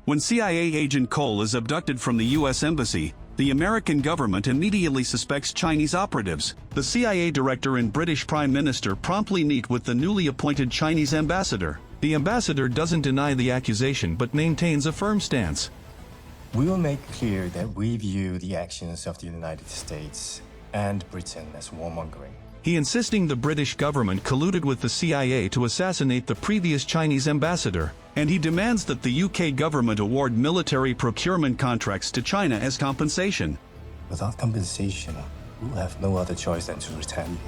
When CIA agent Cole is abducted from the U.S. Embassy, the American government immediately suspects Chinese operatives. The CIA director and British Prime Minister promptly meet with the newly appointed Chinese ambassador. The ambassador doesn't deny the accusation but maintains a firm stance. We will make clear that we view the actions of the United States and Britain as warmongering. He insisting the British government colluded with the CIA to assassinate the previous Chinese ambassador, and he demands that the UK government award military procurement contracts to China as compensation. Without compensation, we'll have no other choice than to retaliate.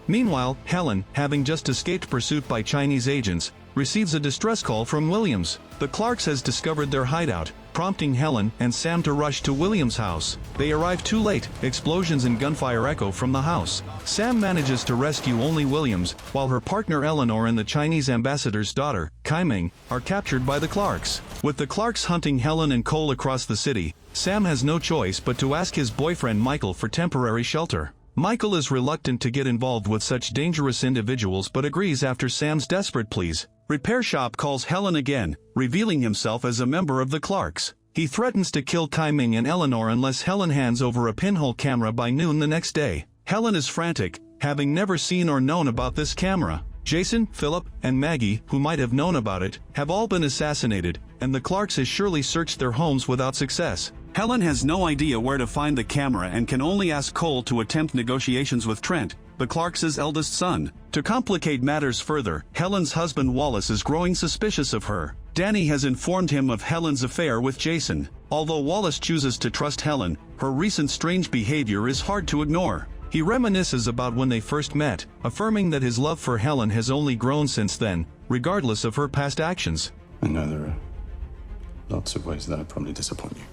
Meanwhile, Helen, having just escaped pursuit by Chinese agents, receives a distress call from Williams. The Clarks has discovered their hideout, prompting Helen and Sam to rush to Williams' house. They arrive too late, explosions and gunfire echo from the house. Sam manages to rescue only Williams, while her partner Eleanor and the Chinese ambassador's daughter, Kai Ming, are captured by the Clarks. With the Clarks hunting Helen and Cole across the city, Sam has no choice but to ask his boyfriend Michael for temporary shelter. Michael is reluctant to get involved with such dangerous individuals but agrees after Sam's desperate pleas. Repair Shop calls Helen again, revealing himself as a member of the Clarks. He threatens to kill Kai Ming and Eleanor unless Helen hands over a pinhole camera by noon the next day. Helen is frantic, having never seen or known about this camera. Jason, Philip, and Maggie, who might have known about it, have all been assassinated, and the Clarks has surely searched their homes without success. Helen has no idea where to find the camera and can only ask Cole to attempt negotiations with Trent, the Clarks' eldest son. To complicate matters further, Helen's husband Wallace is growing suspicious of her. Danny has informed him of Helen's affair with Jason. Although Wallace chooses to trust Helen, her recent strange behavior is hard to ignore. He reminisces about when they first met, affirming that his love for Helen has only grown since then, regardless of her past actions. I know there are lots of ways that I'd probably disappoint you.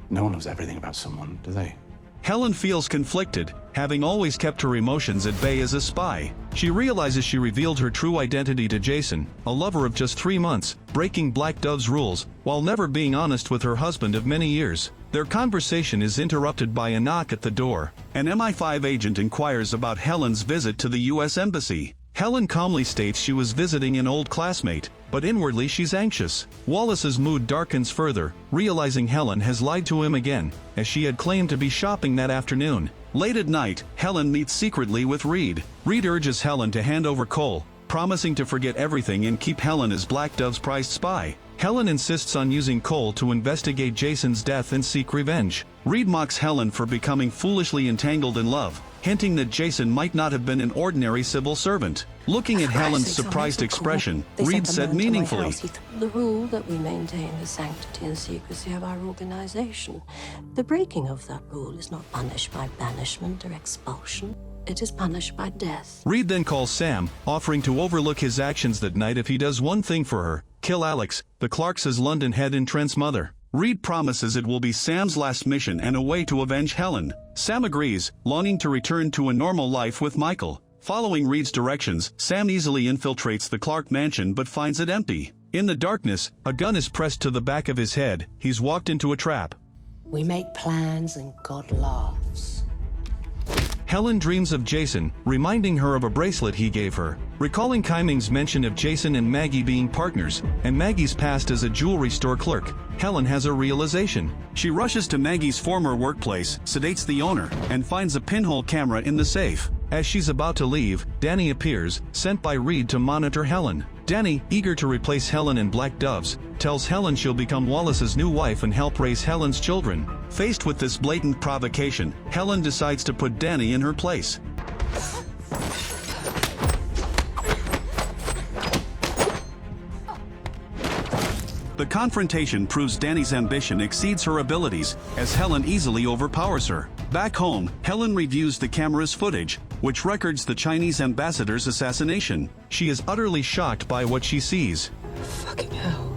No one knows everything about someone, do they? Helen feels conflicted, having always kept her emotions at bay as a spy. She realizes she revealed her true identity to Jason, a lover of just 3 months, breaking Black Dove's rules, while never being honest with her husband of many years. Their conversation is interrupted by a knock at the door. An MI5 agent inquires about Helen's visit to the U.S. Embassy. Helen calmly states she was visiting an old classmate, but inwardly she's anxious. Wallace's mood darkens further, realizing Helen has lied to him again, as she had claimed to be shopping that afternoon. Late at night, Helen meets secretly with Reed. Reed urges Helen to hand over Cole, promising to forget everything and keep Helen as Black Dove's prized spy. Helen insists on using Cole to investigate Jason's death and seek revenge. Reed mocks Helen for becoming foolishly entangled in love, hinting that Jason might not have been an ordinary civil servant. Looking at Helen's surprised expression, Reed said meaningfully, "The rule that we maintain the sanctity and secrecy of our organization. The breaking of that rule is not punished by banishment or expulsion. It is punished by death." Reed then calls Sam, offering to overlook his actions that night if he does one thing for her: kill Alex, the Clarks' London head and Trent's mother. Reed promises it will be Sam's last mission and a way to avenge Helen. Sam agrees, longing to return to a normal life with Michael. Following Reed's directions, Sam easily infiltrates the Clark mansion but finds it empty. In the darkness, a gun is pressed to the back of his head. He's walked into a trap. We make plans and God laughs. Helen dreams of Jason, reminding her of a bracelet he gave her. Recalling Kai Ming's mention of Jason and Maggie being partners, and Maggie's past as a jewelry store clerk, Helen has a realization. She rushes to Maggie's former workplace, sedates the owner, and finds a pinhole camera in the safe. As she's about to leave, Danny appears, sent by Reed to monitor Helen. Danny, eager to replace Helen and Black Doves, tells Helen she'll become Wallace's new wife and help raise Helen's children. Faced with this blatant provocation, Helen decides to put Danny in her place. The confrontation proves Danny's ambition exceeds her abilities, as Helen easily overpowers her. Back home, Helen reviews the camera's footage, which records the Chinese ambassador's assassination. She is utterly shocked by what she sees. Fucking hell.